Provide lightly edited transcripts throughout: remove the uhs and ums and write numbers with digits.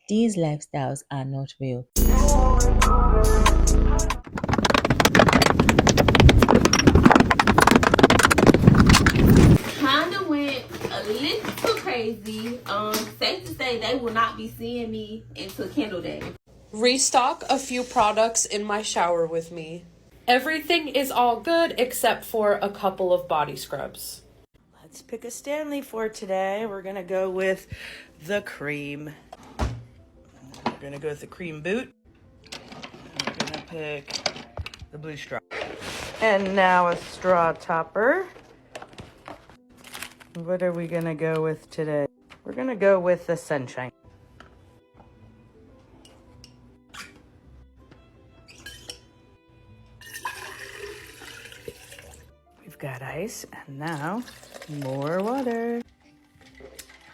these lifestyles are not real. Kinda went a little crazy. Safe to say they will not be seeing me until Candle Day. Restock a few products in my shower with me. Everything is all good except for a couple of body scrubs. Let's pick a Stanley for today. We're gonna go with the cream. We're gonna go with the cream boot. We're gonna pick the blue straw. And now a straw topper. What are we gonna go with today? We're gonna go with the sunshine. We've got ice and now more water.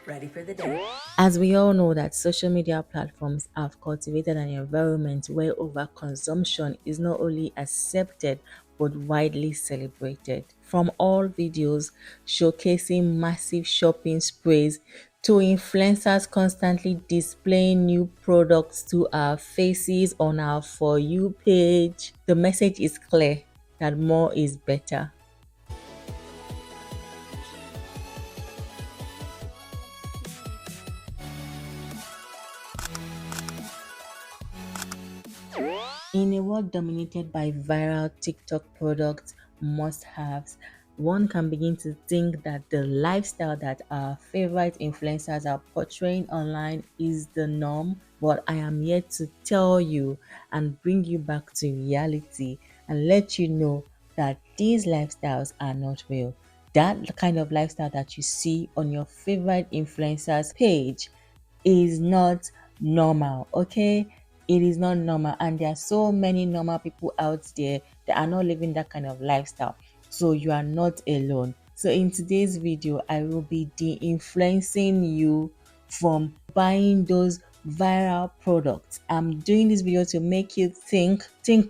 Ready for the day. As we all know that social media platforms have cultivated an environment where overconsumption is not only accepted but widely celebrated. From all videos showcasing massive shopping sprees to influencers constantly displaying new products to our faces on our For You page, the message is clear that more is better. In a world dominated by viral TikTok products, must-haves, one can begin to think that the lifestyle that our favorite influencers are portraying online is the norm. But I am here to tell you and bring you back to reality and let you know that these lifestyles are not real. That kind of lifestyle that you see on your favorite influencer's page is not normal, okay? It is not normal, and there are so many normal people out there that are not living that kind of lifestyle. So you are not alone. So in today's video, I will be de-influencing you from buying those viral products. I'm doing this video to make you think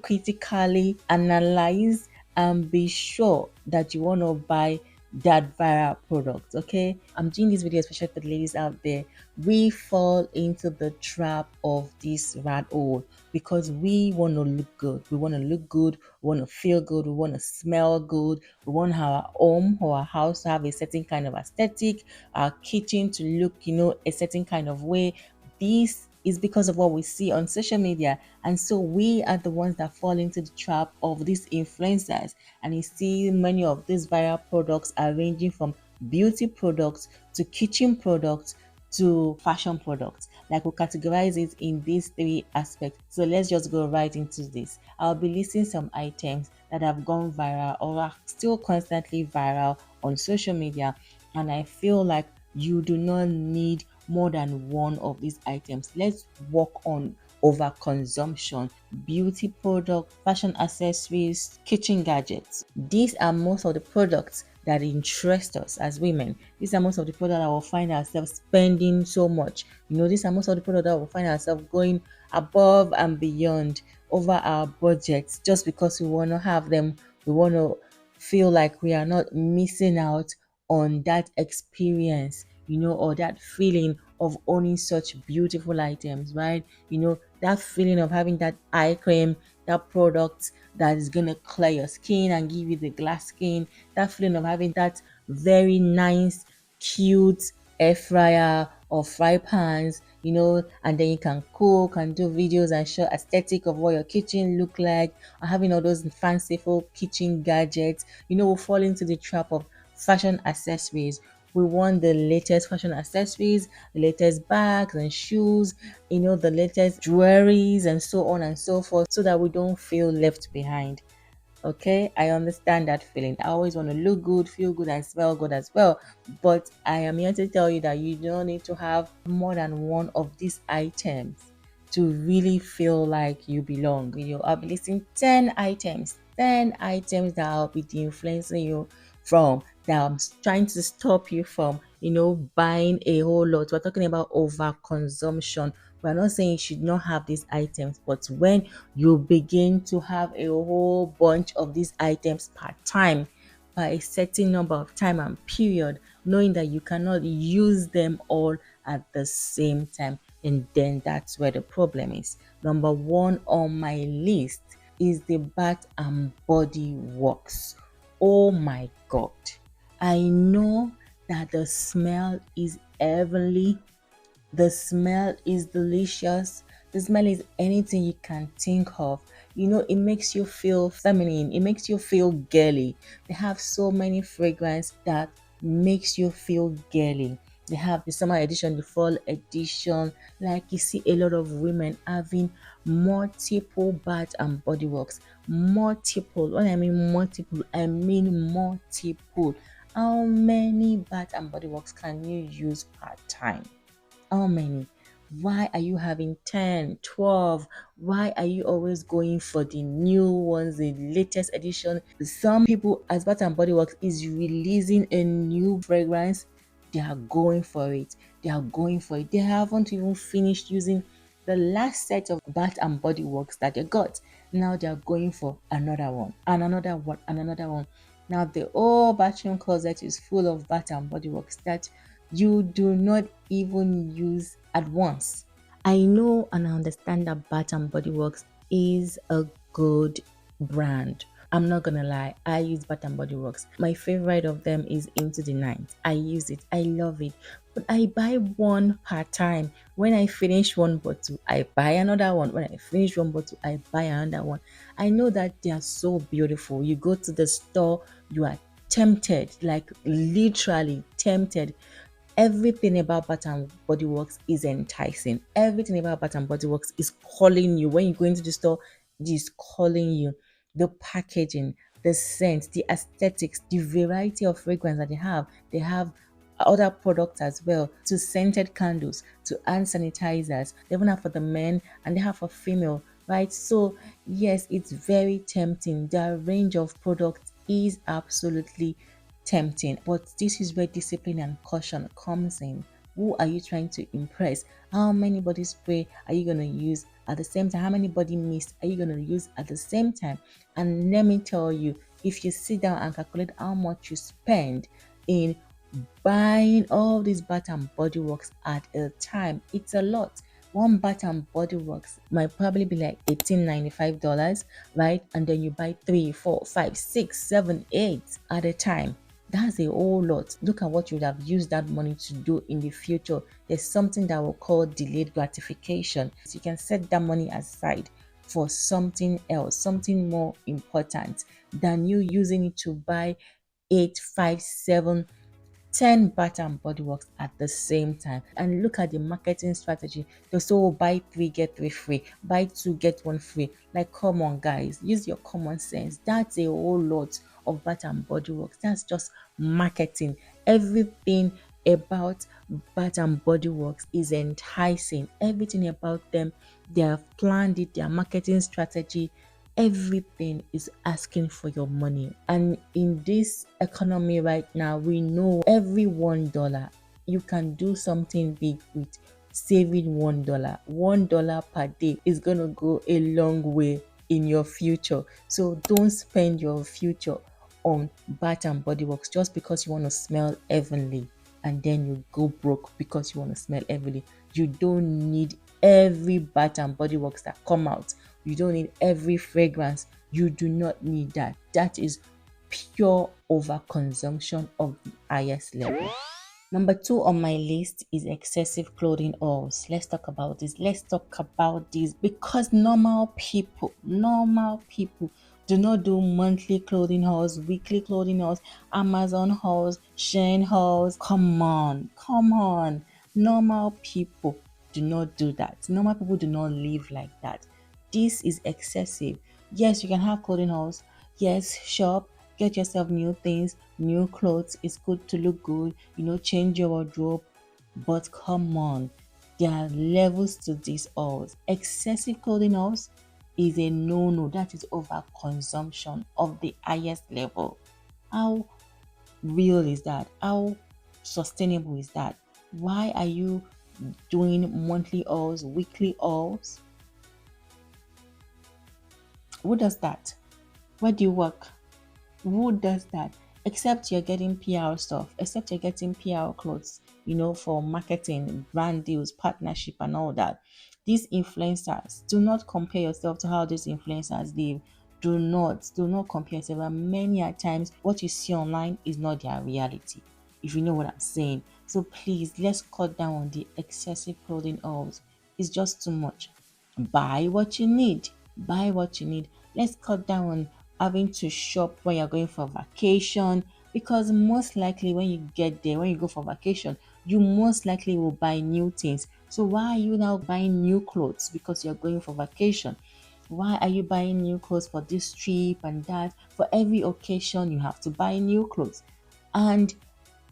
critically, analyze, and be sure that you want to buy that viral product. Okay, I'm doing this video especially for the ladies out there. We fall into the trap of this rat hole because we want to look good. We want to look good, we want to feel good, we want to smell good, we want our home or our house to have a certain kind of aesthetic, our kitchen to look, a certain kind of way. This is because of what we see on social media, and so we are the ones that fall into the trap of these influencers. And you see many of these viral products are ranging from beauty products to kitchen products to fashion products. Like, we'll categorize it in these three aspects. So let's just go right into this. I'll be listing some items that have gone viral or are still constantly viral on social media, and I feel like you do not need more than one of these items. Let's work on overconsumption, beauty products, fashion accessories, kitchen gadgets. These are most of the products that interest us as women. These are most of the products that will find ourselves spending so much. These are most of the products that will find ourselves going above and beyond over our budgets just because we want to have them. We want to feel like we are not missing out on that experience, or that feeling of owning such beautiful items, right? That feeling of having that eye cream, that product that is going to clear your skin and give you the glass skin, that feeling of having that very nice, cute air fryer or fry pans, and then you can cook and do videos and show aesthetic of what your kitchen look like, or having all those fanciful kitchen gadgets. We'll fall into the trap of fashion accessories. We want the latest fashion accessories, the latest bags and shoes, the latest jewelries and so on and so forth, so that we don't feel left behind. Okay, I understand that feeling. I always want to look good, feel good, and smell good as well. But I am here to tell you that you don't need to have more than one of these items to really feel like you belong. I'll be listing 10 items, 10 items that I'll be influencing you from, that I'm trying to stop you from, buying a whole lot. We're talking about overconsumption. We're not saying you should not have these items, but when you begin to have a whole bunch of these items per time, by a certain number of time and period, knowing that you cannot use them all at the same time, And then that's where the problem is. Number one on my list is the Bath and Body Works. Oh my God. I know that the smell is heavenly, the smell is delicious. The smell is anything you can think of. It makes you feel feminine. It makes you feel girly. They have so many fragrance that makes you feel girly. They have the summer edition, the fall edition. Like you see a lot of women having multiple bath and body works. Multiple. When I mean multiple, I mean multiple. How many bath and body works can you use per time? How many? Why are you having 10, 12? Why are you always going for the new ones, the latest edition? Some people, as Bath and Body Works is releasing a new fragrance, they are going for it. They are going for it. They haven't even finished using the last set of Bath and Body Works that they got. Now they are going for another one, and another one, and another one. Now the whole bathroom closet is full of Bath and Body Works that you do not even use at once. I know and I understand that Bath and Body Works is a good brand. I'm not gonna lie, I use Bath and Body Works. My favorite of them is Into the Night. I use it, I love it. But I buy one per time. When I finish one bottle, I buy another one. When I finish one bottle, I buy another one. I know that they are so beautiful. You go to the store, you are tempted, like literally tempted. Everything about Bath and Body Works is enticing. Everything about Bath and Body Works is calling you. When you go into the store, it is calling you. The packaging, the scent, the aesthetics, the variety of fragrance that they have. They have other products as well, to scented candles, to hand sanitizers. They even have for the men and they have for female, right? So yes, it's very tempting. Their range of products is absolutely tempting, but this is where discipline and caution comes in. Who are you trying to impress? How many body spray are you going to use at the same time? How many body mist are you going to use at the same time? And let me tell you, if you sit down and calculate how much you spend in buying all these Bath and Body Works at a time, it's a lot. One Bath and Body Works might probably be like $18.95, right? And then you buy 3, 4, 5, 6, 7, 8 at a time. That's a whole lot. Look at what you would have used that money to do in the future. There's something that we'll call delayed gratification. So you can set that money aside for something else, something more important than you using it to buy 8, 5, 7, 10 Bath and Body Works at the same time. And look at the marketing strategy. They say, oh, buy 3 get 3 free, buy 2 get 1 free. Like, come on guys, use your common sense. That's a whole lot of Bath and Body Works. That's just marketing. Everything about Bath and Body Works is enticing. Everything about them, they have planned it, their marketing strategy, everything is asking for your money. And in this economy right now, we know every $1 you can do something big with. Saving $1 per day is gonna go a long way in your future. So don't spend your future on Bath and Body Works just because you want to smell heavenly, and then you go broke because you want to smell heavily. You don't need every Bath and Body Works that come out. You don't need every fragrance. You do not need that. That is pure overconsumption of the highest level. Number 2 on my list is excessive clothing oils. Let's talk about this. Let's talk about this because normal people do not do monthly clothing hauls, weekly clothing hauls, Amazon hauls, Shein hauls. Come on, come on. Normal people do not do that. Normal people do not live like that. This is excessive. Yes, you can have clothing hauls. Yes, shop, get yourself new things, new clothes. It's good to look good, change your wardrobe. But come on, there are levels to this alls. Excessive clothing alls is a no-no. That is overconsumption of the highest level. How real is that? How sustainable is that? Why are you doing monthly alls, weekly alls? Who does that? Where do you work? Who does that? Except you're getting PR stuff, except you're getting PR clothes. for marketing, brand deals, partnership, and all that. These influencers, do not compare yourself to how these influencers live. Do not compare yourself. And many a times, what you see online is not their reality, if you know what I'm saying. So please, let's cut down on the excessive clothing hauls. It's just too much. Buy what you need. Buy what you need. Let's cut down on having to shop when you're going for vacation, because most likely when you get there, when you go for vacation, you most likely will buy new things. So why are you now buying new clothes because you're going for vacation? Why are you buying new clothes for this trip and that? For every occasion, you have to buy new clothes. And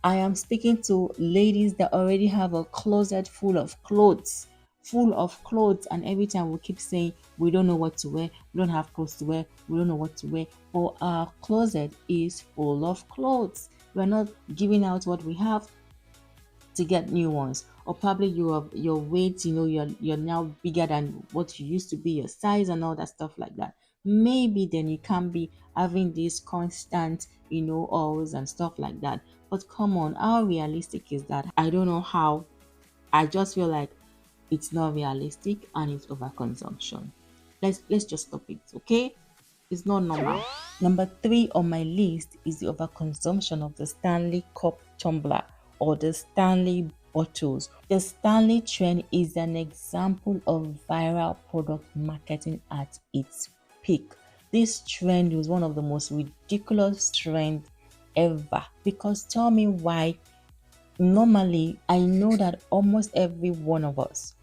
I am speaking to ladies that already have a closet full of clothes, and every time we keep saying we don't know what to wear, we don't have clothes to wear, we don't know what to wear. But our closet is full of clothes. We're not giving out what we have to get new ones. Or probably your weight, you're now bigger than what you used to be, your size and all that stuff like that. Maybe then you can't be having this constant, always and stuff like that. But come on, how realistic is that? I don't know how. I just feel like it's not realistic and it's overconsumption. Let's just stop it, okay? It's not normal. Number three on my list is the overconsumption of the Stanley cup tumbler or the Stanley bottles. The Stanley trend is an example of viral product marketing at its peak. This trend was one of the most ridiculous trends ever, because tell me why. Normally, I know that almost every one of us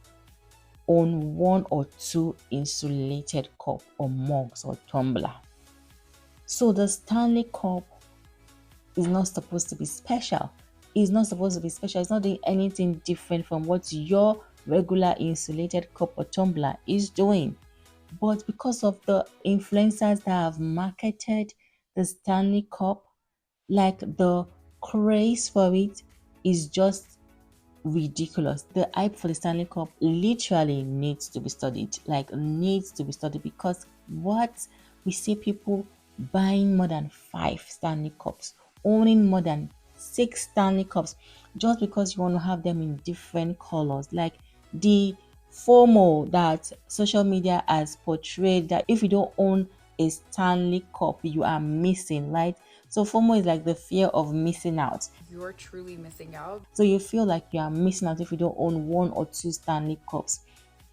own one or two insulated cup or mugs or tumbler. So the Stanley Cup is not supposed to be special. It's not supposed to be special. It's not doing anything different from what your regular insulated cup or tumbler is doing. But because of the influencers that have marketed the Stanley Cup, like the craze for it is just ridiculous. The hype for the Stanley Cup literally needs to be studied. Like needs to be studied, because what we see people buying more than 5 Stanley Cups, owning more than 6 Stanley Cups, just because you want to have them in different colors. Like the FOMO that social media has portrayed, that if you don't own a Stanley Cup, you are missing, right? So FOMO is like the fear of missing out. You're truly missing out. So you feel like you are missing out if you don't own one or two Stanley Cups.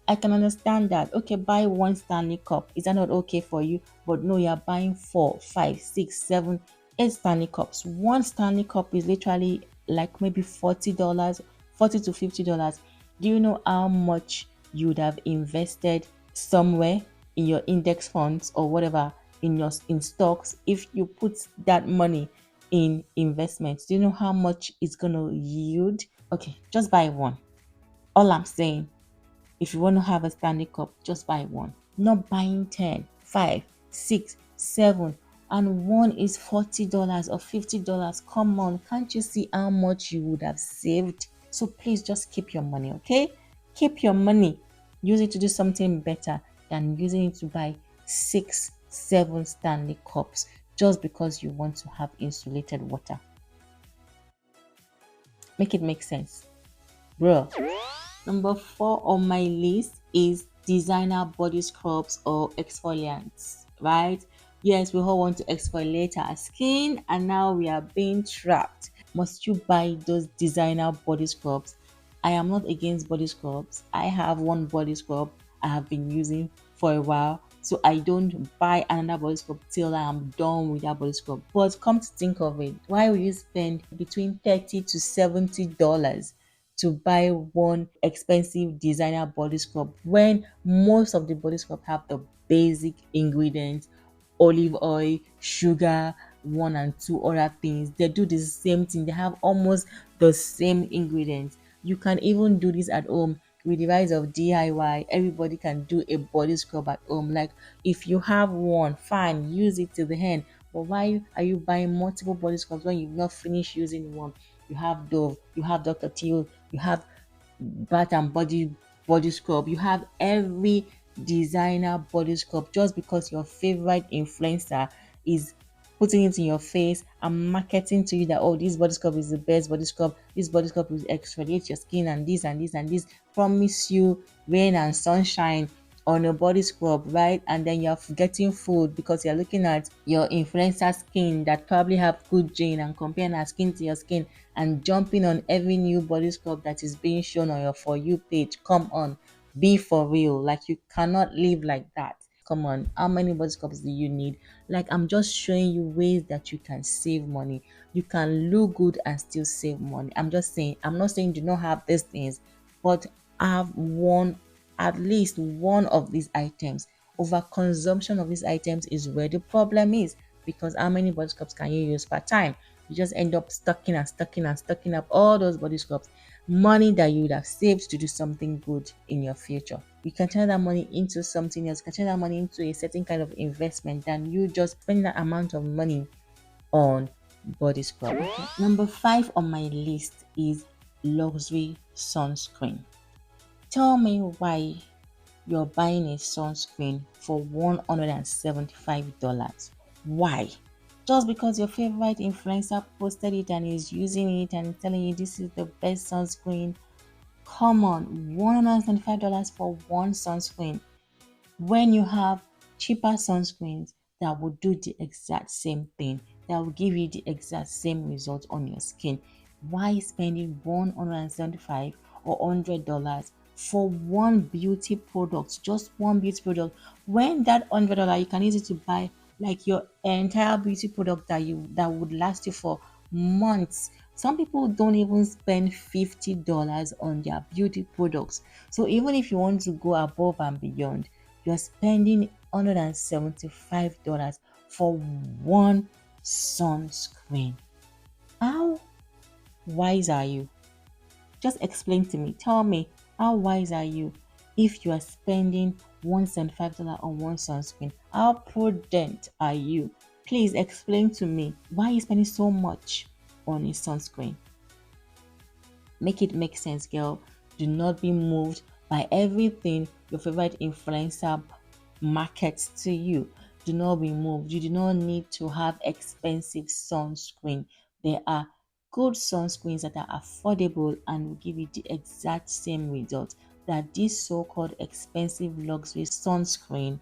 I can understand that. Okay, buy one Stanley Cup. Is that not okay for you? But no, you're buying 4, 5, 6, 7, 8 Stanley Cups. One Stanley Cup is literally like maybe $40, $40 to $50. Do you know how much you would have invested somewhere in your index funds or whatever, in stocks, if you put that money in investments? Do you know how much it's gonna yield? Okay, just buy one. All I'm saying, if you want to have a Stanley Cup, just buy one. Not buying 10, 5, 6, 7, and one is $40 or $50. Come on, can't you see how much you would have saved? So please just keep your money, okay? Keep your money. Use it to do something better than using it to buy 6, 7 Stanley Cups just because you want to have insulated water. Make it make sense, bro. Number 4 on my list is designer body scrubs or exfoliants, right? Yes, we all want to exfoliate our skin, and now we are being trapped. Must you buy those designer body scrubs? I am not against body scrubs. I have one body scrub I have been using for a while, so I don't buy another body scrub till I am done with that body scrub. But come to think of it, why will you spend between $30 to $70 to buy one expensive designer body scrub when most of the body scrub have the basic ingredients: olive oil, sugar, one and two other things? They do the same thing. They have almost the same ingredients. You can even do this at home. With the rise of DIY, everybody can do a body scrub at home. Like if you have one, fine, use it till the end. But why are you buying multiple body scrubs when you've not finished using one? You have Dove, you have Dr. Teal, you have Bath and body scrub, you have every designer body scrub, just because your favorite influencer is putting it in your face and marketing to you that, oh, this body scrub is the best body scrub, this body scrub will exfoliate your skin and this and this and this, promise you rain and sunshine on your body scrub, right? And then you're forgetting food because you're looking at your influencer skin that probably have good gene and comparing her skin to your skin and jumping on every new body scrub that is being shown on your For You page. Come on, be for real. Like, you cannot live like that. Come on, how many body scrubs do you need? Like, I'm just showing you ways that you can save money. You can look good and still save money. I'm just saying, I'm not saying do not have these things, but have one, at least one of these items. Overconsumption of these items is where the problem is, because how many body scrubs can you use per time? You just end up stocking and stocking and stocking up all those body scrubs. Money that you would have saved to do something good in your future. You can turn that money into something else. You can turn that money into a certain kind of investment than you just spending that amount of money on body scrub. Okay. Number 5 on my list is luxury sunscreen. Tell me why you're buying a sunscreen for $175. Why? Just because your favorite influencer posted it and is using it and telling you this is the best sunscreen? Come on, $175 for one sunscreen when you have cheaper sunscreens that will do the exact same thing, that will give you the exact same result on your skin. Why spending 175 or $100 for one beauty product, just one beauty product, when that $100 you can use it to buy like your entire beauty product that would last you for months. Some people don't even spend $50 on their beauty products. So even if you want to go above and beyond, you're spending $175 for one sunscreen. How wise are you? Just explain to me. Tell me, how wise are you if you are spending $175 on one sunscreen? How prudent are you? Please explain to me why are you spending so much on a sunscreen. Make it make sense, girl. Do not be moved by everything your favorite influencer markets to you. Do not be moved. You do not need to have expensive sunscreen. There are good sunscreens that are affordable and will give you the exact same result that this so-called expensive luxury sunscreen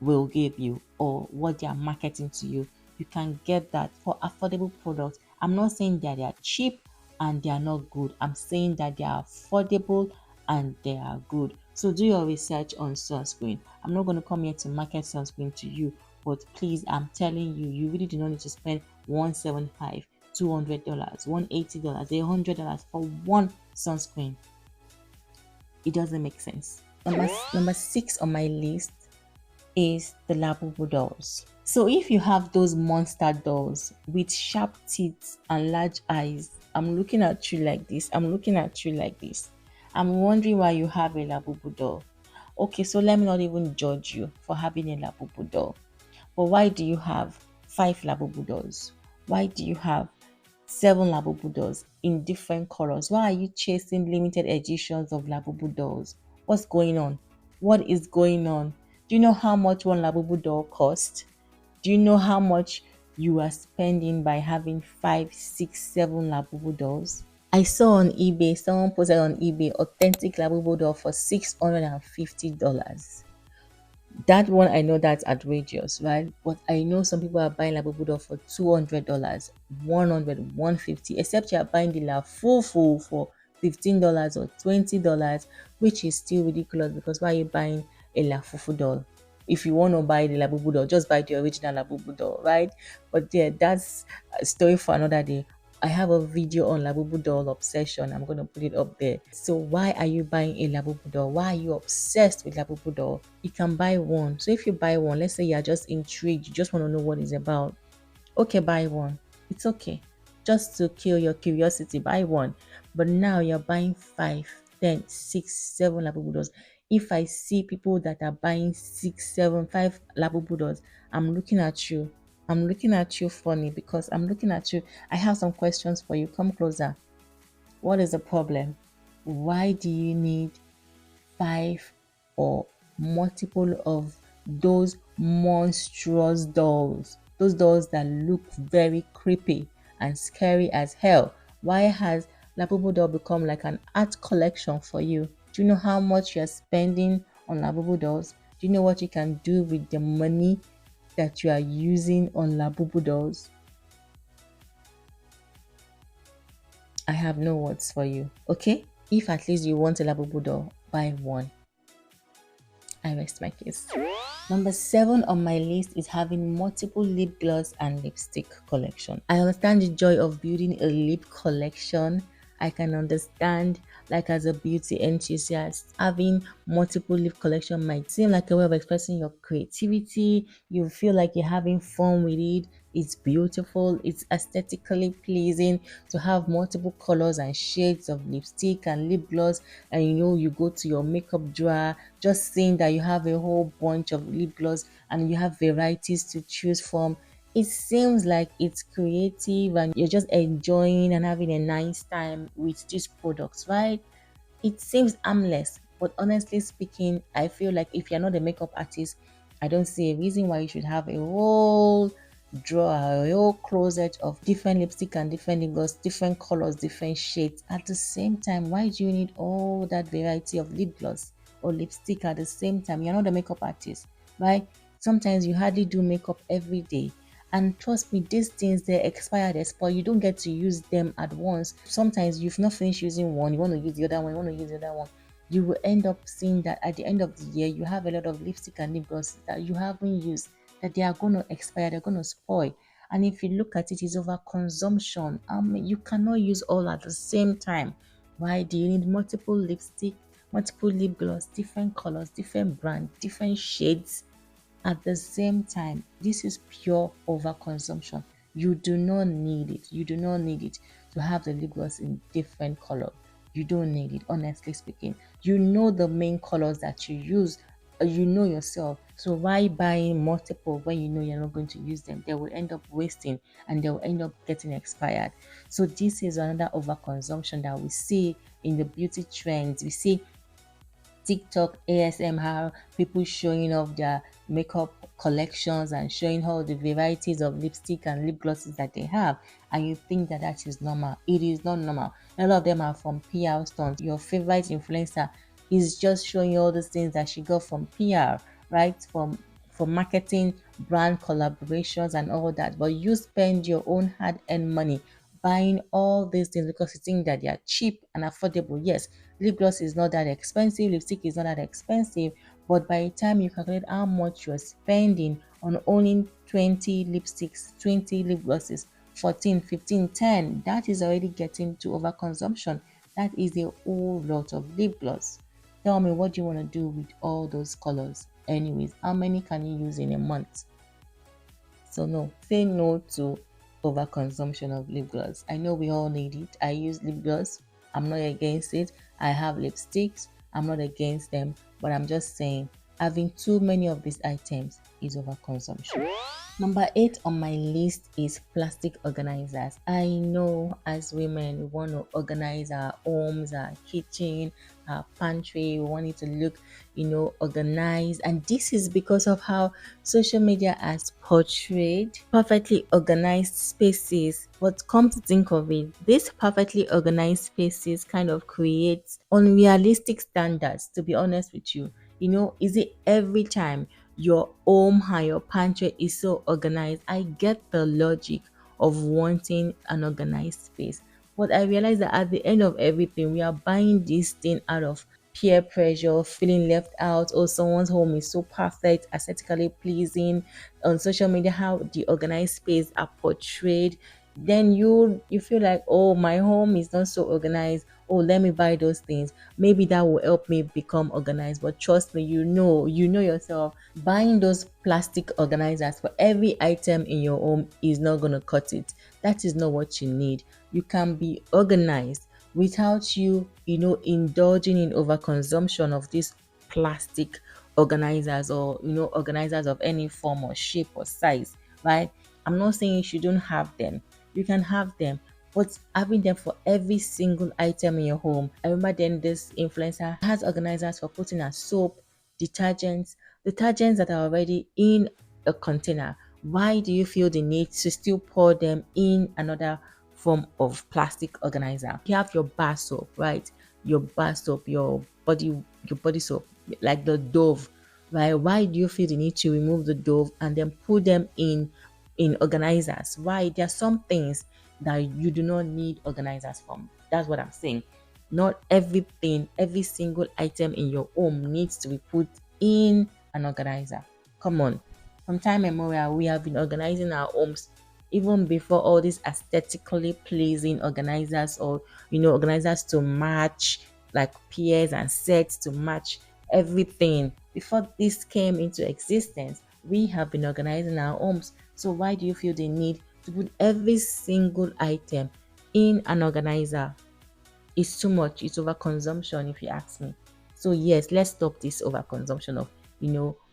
will give you, or what they are marketing to you. You can get that for affordable products. I'm not saying that they are cheap and they are not good. I'm saying that they are affordable and they are good. So do your research on sunscreen. I'm not going to come here to market sunscreen to you, but please, I'm telling you, you really do not need to spend 175, $200, $180, $100 for one sunscreen. It doesn't make sense. Number 6 on my list is the Labubu dolls. So if you have those monster dolls with sharp teeth and large eyes, I'm looking at you like this. I'm looking at you like this. I'm wondering why you have a Labubu doll. Okay, so let me not even judge you for having a Labubu doll. But why do you have 5 Labubu dolls? Why do you have 7 Labubu dolls in different colors? Why are you chasing limited editions of Labubu dolls? What's going on? What is going on? Do you know how much one Labubu doll costs? Do you know how much you are spending by having 5, 6, 7 Labubu dolls? I saw on eBay, someone posted on eBay, authentic Labubu doll for $650. That one, I know that's outrageous, right? But I know some people are buying Labubu doll for $200, 100, 150, except you are buying the La Fufu for $15 or $20, which is still ridiculous, because why are you buying a La Fufu doll? If you want to buy the Labubu doll, just buy the original Labubu doll, right? But yeah, that's a story for another day. I have a video on Labubu doll obsession. I'm going to put it up there. So why are you buying a Labubu doll? Why are you obsessed with Labubu doll? You can buy one. So if you buy one, let's say you're just intrigued, you just want to know what it's about. Okay, buy one. It's okay. Just to kill your curiosity, buy one. But now you're buying 5, 10, 6, 7 Labubu dolls. If I see people that are buying 6, 7, 5 Labubu dolls, I'm looking at you. I'm looking at you funny, because I'm looking at you. I have some questions for you. Come closer. What is the problem? Why do you need 5 or multiple of those monstrous dolls? those dolls that look very creepy and scary as hell. Why has Labubu doll become like an art collection for you? Do you know how much you're spending on Labubu dolls? Do you know what you can do with the money that you are using on Labubu dolls? I have no words for you. Okay? If at least you want a Labubu doll, buy one. I rest my case. Number 7 on my list is having multiple lip gloss and lipstick collection. I understand the joy of building a lip collection. I can understand, like as a beauty enthusiast, having multiple lip collection might seem like a way of expressing your creativity. You feel like you're having fun with it. It's beautiful, it's aesthetically pleasing to have multiple colors and shades of lipstick and lip gloss, and you go to your makeup drawer, just seeing that you have a whole bunch of lip gloss and you have varieties to choose from. It seems like it's creative and you're just enjoying and having a nice time with these products, right? It seems harmless, but honestly speaking, I feel like if you're not a makeup artist, I don't see a reason why you should have a whole drawer, a whole closet of different lipstick and different lip gloss, different colors, different shades. At the same time, why do you need all that variety of lip gloss or lipstick at the same time? You're not a makeup artist, right? Sometimes you hardly do makeup every day. And trust me, these things they expire, they spoil. You don't get to use them at once. Sometimes you've not finished using one, you want to use the other one, you want to use the other one. You will end up seeing that at the end of the year, you have a lot of lipstick and lip gloss that you haven't used, that they are going to expire, they're going to spoil. And if you look at it, it's over consumption. You cannot use all at the same time. Why do you need multiple lipstick, multiple lip gloss, different colors, different brand, different shades? At the same time, this is pure overconsumption. You do not need it. You do not need it to have the lip gloss in different color. You don't need it, honestly speaking. You know the main colors that you use. You know yourself. So why buying multiple when you know you're not going to use them? They will end up wasting and they will end up getting expired. So this is another overconsumption that we see in the beauty trends. We see TikTok ASMR, people showing off their makeup collections and showing all the varieties of lipstick and lip glosses that they have, and you think that that is normal. It is not normal. A lot of them are from PR stunts. Your favorite influencer is just showing you all those things that she got from PR, right? From marketing, brand collaborations, and all that. But you spend your own hard-earned money buying all these things because you think that they are cheap and affordable. Yes, lip gloss is not that expensive, lipstick is not that expensive, but by the time you calculate how much you're spending on owning 20 lipsticks, 20 lip glosses, 14, 15, 10, that is already getting to overconsumption. That is a whole lot of lip gloss. Tell me, what do you want to do with all those colors? Anyways, how many can you use in a month? So no, say no to overconsumption of lip gloss. I know we all need it. I use lip gloss. I'm not against it. I have lipsticks. I'm not against them, but I'm just saying having too many of these items is overconsumption. Number 8 on my list is plastic organizers. I know as women, we want to organize our homes, our kitchen, our pantry. We want it to look, organized. And this is because of how social media has portrayed perfectly organized spaces. But come to think of it, these perfectly organized spaces kind of create unrealistic standards, to be honest with you. Is it every time your home and your pantry is so organized? I get the logic of wanting an organized space, but I realize that at the end of everything, we are buying this thing out of peer pressure, feeling left out, or someone's home is so perfect, aesthetically pleasing on social media, how the organized space are portrayed. Then you feel like, oh, my home is not so organized. Oh, let me buy those things. Maybe that will help me become organized. But trust me, you know yourself. Buying those plastic organizers for every item in your home is not gonna cut it. That is not what you need. You can be organized without indulging in overconsumption of these plastic organizers, or organizers of any form or shape or size, right? I'm not saying you shouldn't have them. You can have them, but having them for every single item in your home. I remember then this influencer has organizers for putting her soap, detergents that are already in a container. Why do you feel the need to still pour them in another form of plastic organizer? You have your bar soap, right? Your bar soap, your body soap, like the Dove, right? Why do you feel the need to remove the Dove and then put them in organizers? Why? There are some things that you do not need organizers from. That's what I'm saying. Not everything, every single item in your home needs to be put in an organizer. Come on. From time immemorial, we have been organizing our homes even before all these aesthetically pleasing organizers, or organizers to match, like pairs and sets to match everything. Before this came into existence, we have been organizing our homes. So why do you feel the need to put every single item in an organizer? It's too much. It's overconsumption, if you ask me. So yes, let's stop this overconsumption of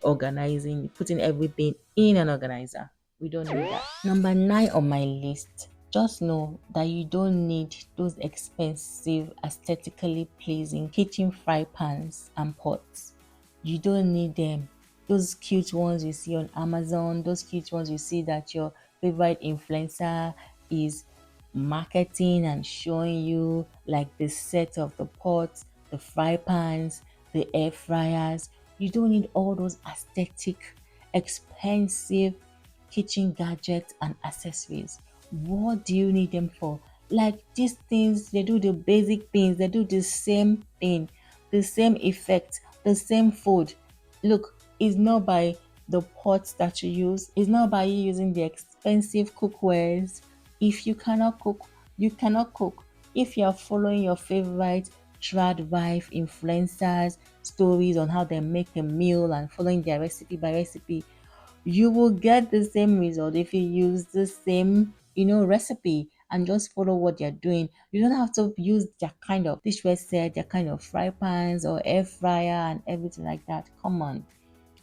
organizing, putting everything in an organizer. We don't need that. Number 9 on my list. Just know that you don't need those expensive, aesthetically pleasing kitchen fry pans and pots. You don't need them. Those cute ones you see on Amazon, those cute ones you see that your favorite influencer is marketing and showing you, like the set of the pots, the fry pans, the air fryers. You don't need all those aesthetic, expensive kitchen gadgets and accessories. What do you need them for? Like these things, they do the basic things, they do the same thing, the same effect, the same food. Look, it's not by the pots that you use, it's not by you using the expensive cookwares. If you cannot cook, you cannot cook. If you are following your favorite trad wife influencers stories on how they make a meal and following their recipe by recipe, you will get the same result if you use the same recipe and just follow what they're doing. You don't have to use their kind of dishware set, their kind of fry pans or air fryer and everything like that. Come on,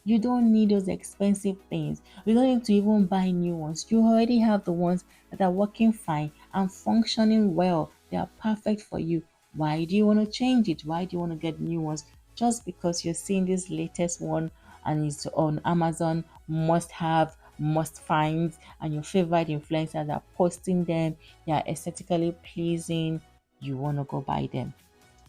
you don't need those expensive things. You don't need to even buy new ones. You already have the ones that are working fine and functioning well. They are perfect for you. Why do you want to change it? Why do you want to get new ones? Just because you're seeing this latest one and it's on Amazon, must have, must find, and your favorite influencers are posting them, they are aesthetically pleasing, you want to go buy them.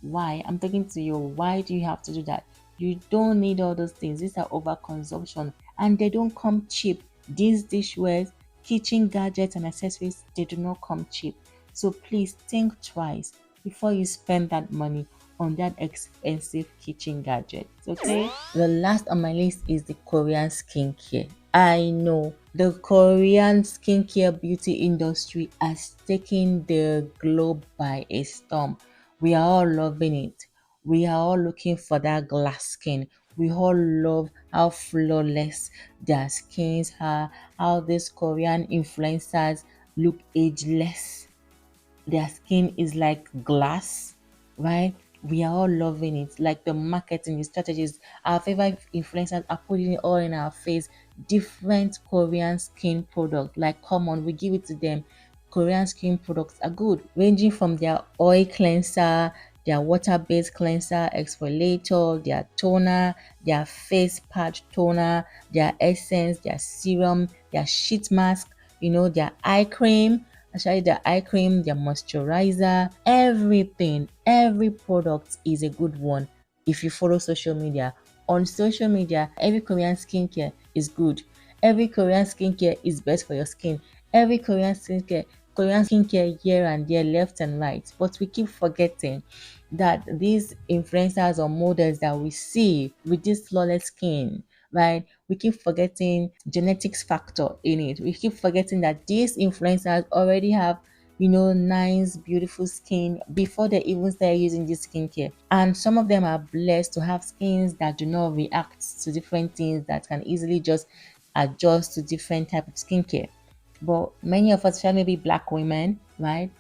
Why? I'm talking to you. Why do you have to do that? You don't need all those things. These are overconsumption and they don't come cheap. These dishwares, kitchen gadgets, and accessories, they do not come cheap. So please think twice before you spend that money on that expensive kitchen gadget. Okay? The last on my list is the Korean skincare. I know the Korean skincare beauty industry has taken the globe by a storm. We are all loving it. We are all looking for that glass skin. We all love how flawless their skins are, how these Korean influencers look ageless, their skin is like glass, right? We are all loving it. Like the marketing, the strategies, our favorite influencers are putting it all in our face. Different Korean skin products. Like, come on, we give it to them. Korean skin products are good, ranging from their oil cleanser, their water-based cleanser, exfoliator, their toner, their face patch toner, their essence, their serum, their sheet mask, their eye cream, actually their eye cream, their moisturizer, everything, every product is a good one if you follow social media. On social media, every Korean skincare is good. Every Korean skincare is best for your skin. Every Korean skincare here and there, left and right. But we keep forgetting that these influencers or models that we see with this flawless skin, right? We keep forgetting genetics factor in it. We keep forgetting that these influencers already have nice, beautiful skin before they even start using this skincare. And some of them are blessed to have skins that do not react to different things, that can easily just adjust to different type of skincare. But many of us, especially maybe black women, right?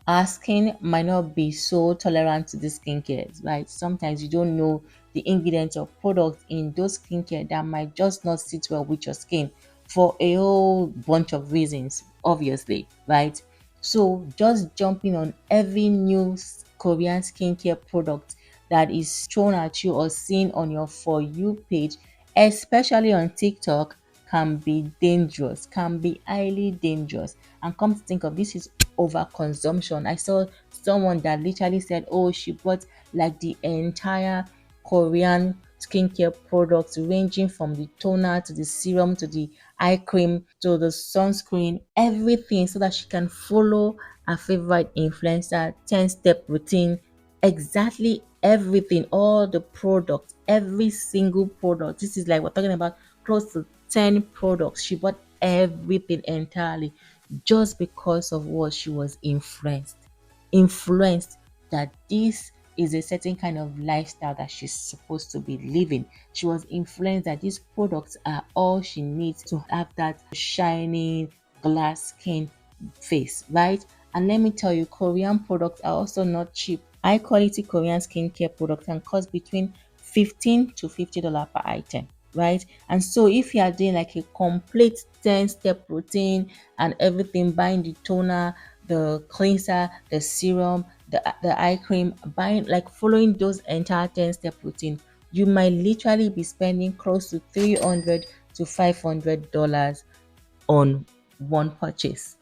Our skin might not be so tolerant to the skincare, right? Sometimes you don't know the ingredients or products in those skincare that might just not sit well with your skin for a whole bunch of reasons, obviously, right? So just jumping on every new Korean skincare product that is thrown at you or seen on your For You page, especially on TikTok, can be dangerous, can be highly dangerous. And come to think of, this is overconsumption. I saw someone that literally said, oh, she bought like the entire Korean skincare products, ranging from the toner to the serum to the eye cream to the sunscreen, everything, so that she can follow her favorite influencer 10-step routine, exactly everything, all the products, every single product. This is like, we're talking about close to 10 products. She bought everything entirely just because of what she was influenced that this is a certain kind of lifestyle that she's supposed to be living. She was influenced that these products are all she needs to have that shining glass skin face, right? And let me tell you, Korean products are also not cheap. High quality Korean skincare products can cost between 15 to $50 per item, right? And so if you are doing like a complete 10-step routine and everything, buying the toner, the cleanser, the serum, the eye cream, buying, like following those entire 10-step routine, you might literally be spending close to $300 to $500 on one purchase,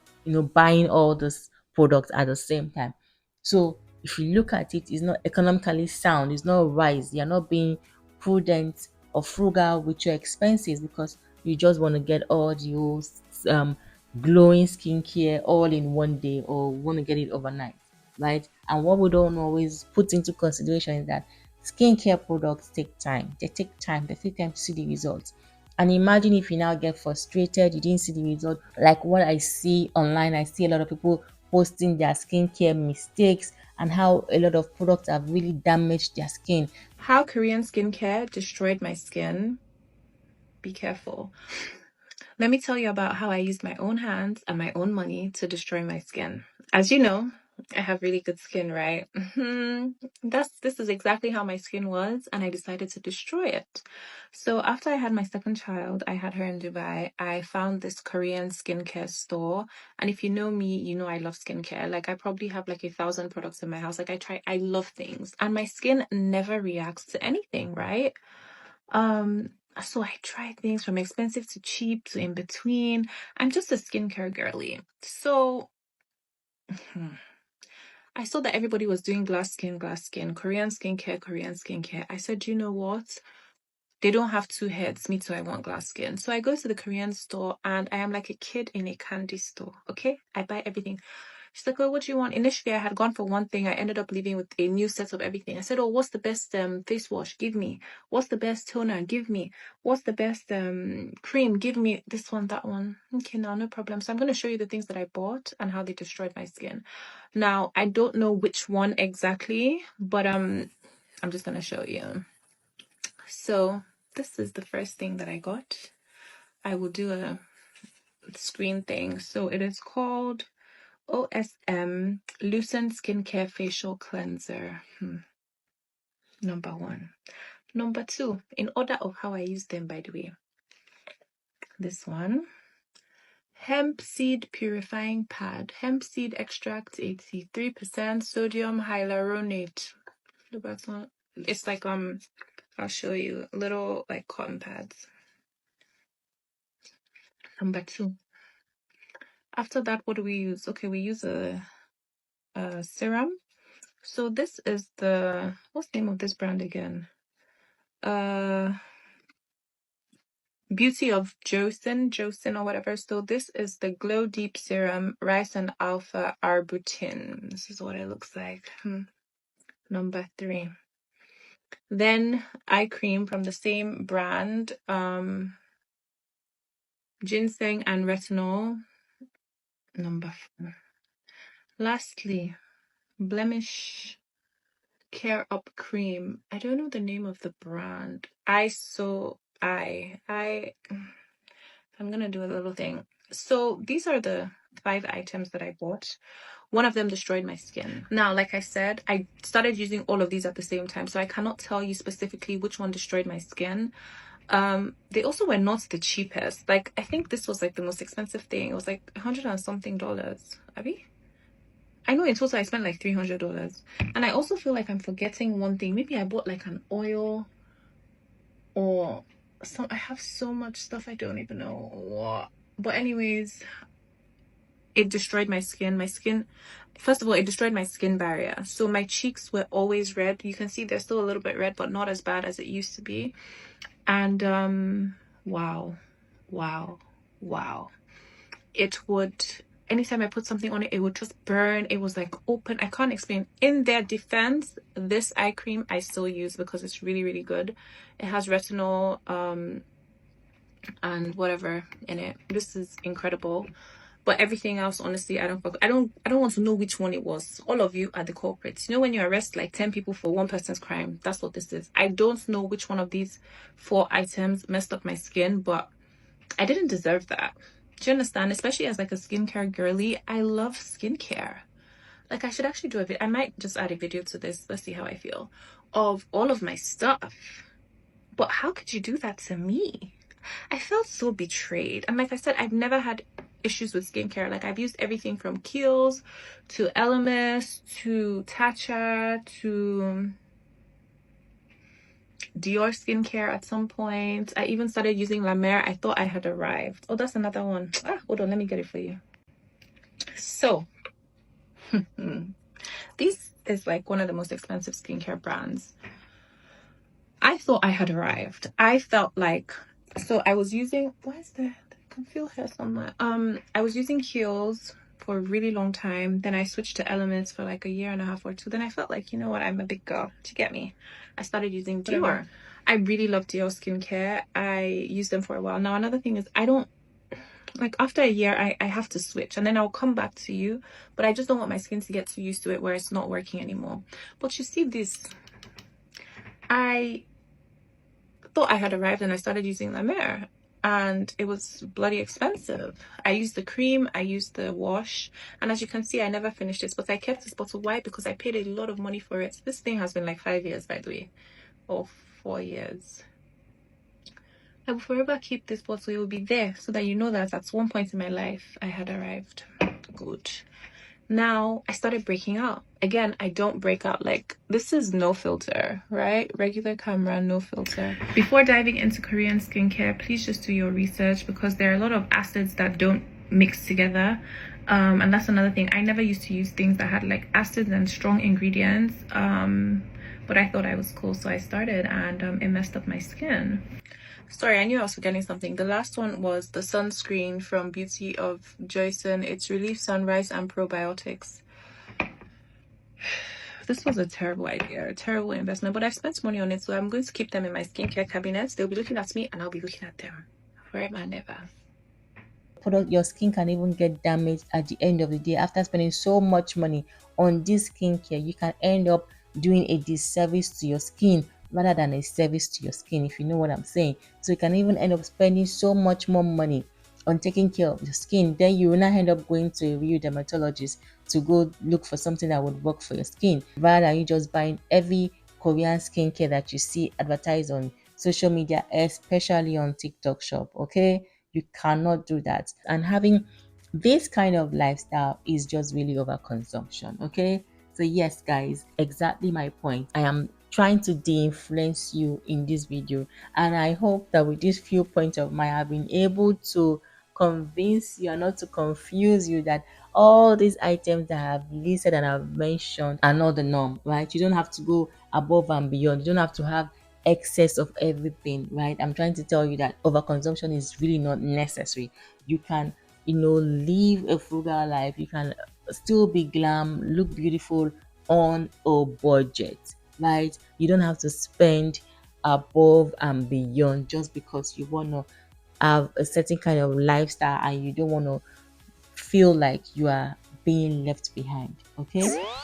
buying all those products at the same time. So if you look at it, it's not economically sound, it's not wise. You're not being prudent or frugal with your expenses because you just want to get all the old, um, glowing skincare all in one day, or want to get it overnight, right? And what we don't always put into consideration is that skincare products take time. They take time to see the results. And imagine if you now get frustrated, you didn't see the result. Like what I see online, I see a lot of people posting their skincare mistakes and how a lot of products have really damaged their skin. How Korean skincare destroyed my skin. Be careful. Let me tell you about how I used my own hands and my own money to destroy my skin. As you know, I have really good skin, right? This is exactly how my skin was, and I decided to destroy it. So after I had my second child, I had her in Dubai. I found this Korean skincare store, and if you know me, you know I love skincare. Like I probably have like 1,000 products in my house. Like I love things, and my skin never reacts to anything, right? Um, so I tried things from expensive to cheap to in between. I'm just a skincare girly. So I saw that everybody was doing glass skin, Korean skincare, Korean skincare. I said, you know what? They don't have two heads. Me too, I want glass skin. So I go to the Korean store and I am like a kid in a candy store. Okay. I buy everything. She's like, oh, what do you want? Initially, I had gone for one thing. I ended up leaving with a new set of everything. I said, oh, what's the best face wash? Give me. What's the best toner? Give me. What's the best cream? Give me this one, that one. Okay, now no problem. So I'm going to show you the things that I bought and how they destroyed my skin. Now, I don't know which one exactly, but I'm just going to show you. So this is the first thing that I got. I will do a screen thing. So it is called OSM Lucent Skincare Facial Cleanser. Number one. Number two, in order of how I use them, by the way. This one. Hemp seed purifying pad. Hemp seed extract 83% sodium hyaluronate. It's like I'll show you little like cotton pads. Number two. After that, what do we use? Okay, we use a serum. So this is what's the name of this brand again? Beauty of Joseon or whatever. So this is the Glow Deep Serum Rice and Alpha Arbutin. This is what it looks like. Number three. Then eye cream from the same brand, ginseng and retinol. Number four. Lastly, blemish care up cream. I don't know the name of the brand. I'm gonna do a little thing. So these are the 5 items that I bought. One of them destroyed my skin. Now, like I said, I started using all of these at the same time, so I cannot tell you specifically which one destroyed my skin. They also were not the cheapest. Like I think this was like the most expensive thing. It was like $100 and something. Abby? I know in total I spent like $300. And I also feel like I'm forgetting one thing. Maybe I bought like an oil, or I have so much stuff I don't even know what. But anyways, it destroyed my skin. First of all, it destroyed my skin barrier. So my cheeks were always red. You can see they're still a little bit red, but not as bad as it used to be. And wow, wow, wow. It would, anytime I put something on it, it would just burn. It was like open. I can't explain. In their defense, this eye cream I still use because it's really, really good. It has retinol and whatever in it. This is incredible. But everything else, honestly, I don't want to know which one it was. All of you are the culprits. You know when you arrest like 10 people for one person's crime? That's what this is. I don't know which one of these 4 items messed up my skin, but I didn't deserve that. Do you understand? Especially as like a skincare girly, I love skincare. Like I should actually do a video. I might just add a video to this. Let's see how I feel. Of all of my stuff. But how could you do that to me? I felt so betrayed. And like I said, I've never had issues with skincare. Like I've used everything from Kiehl's to Elemis to Tatcha to Dior skincare at some point. I even started using La Mer. I thought I had arrived. Oh, that's another one. Hold on, let me get it for you. So this is like one of the most expensive skincare brands. I thought I had arrived. I felt like, so I was using, why is that? I can feel hair somewhere. I was using Kiehl's for a really long time. Then I switched to Elements for like a year and a half or 2. Then I felt like, you know what, I'm a big girl. Do you get me? I started using Dior. I really love Dior skincare. I used them for a while. Now, another thing is I don't, like after a year, I have to switch and then I'll come back to you. But I just don't want my skin to get too used to it where it's not working anymore. But you see this, I thought I had arrived and I started using La Mer and it was bloody expensive. I used the cream, I used the wash, and as you can see I never finished this, but I kept this bottle. Why? Because I paid a lot of money for it. This thing has been like 5 years, by the way, or 4 years. I will forever keep this bottle. It will be there so that you know that at one point in my life I had arrived. Good. Now I started breaking out again. I don't break out, like this is no filter, right? Regular camera, no filter. Before diving into Korean skincare, please just do your research because there are a lot of acids that don't mix together, and that's another thing. I never used to use things that had like acids and strong ingredients, but I thought I was cool, so I started, and it messed up my skin. Sorry, I knew I was forgetting something. The last one was the sunscreen from Beauty of Joyson. It's Relief Sunrise and Probiotics. This was a terrible idea, a terrible investment, but I've spent money on it, so I'm going to keep them in my skincare cabinets. They'll be looking at me and I'll be looking at them forever and ever. Product, your skin can even get damaged at the end of the day. After spending so much money on this skincare, you can end up doing a disservice to your skin rather than a service to your skin, if you know what I'm saying. So you can even end up spending so much more money on taking care of your skin, then you will not end up going to a real dermatologist to go look for something that would work for your skin, rather than you just buying every Korean skincare that you see advertised on social media, especially on TikTok shop. Okay, you cannot do that. And having this kind of lifestyle is just really overconsumption. Okay, so yes guys, exactly my point. I am trying to de-influence you in this video, and I hope that with these few points of mine I've been able to convince you and not to confuse you that all these items that I've listed and I've mentioned are not the norm, right? You don't have to go above and beyond. You don't have to have excess of everything, right? I'm trying to tell you that overconsumption is really not necessary. You can, live a frugal life. You can still be glam, look beautiful on a budget, right? You don't have to spend above and beyond just because you want to have a certain kind of lifestyle and you don't want to feel like you are being left behind. Okay,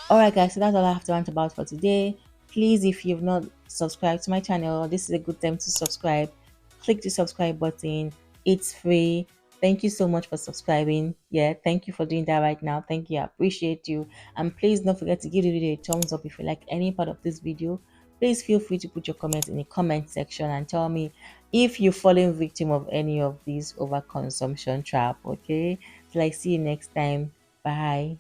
all right guys, so that's all I have to rant about for today. Please, if you've not subscribed to my channel, this is a good time to subscribe. Click the subscribe button, it's free. Thank you so much for subscribing. Yeah, thank you for doing that right now. Thank you, I appreciate you. And please don't forget to give the video a thumbs up if you like any part of this video. Please feel free to put your comments in the comment section and tell me if you're falling victim of any of these overconsumption trap. Okay, till I see you next time. Bye.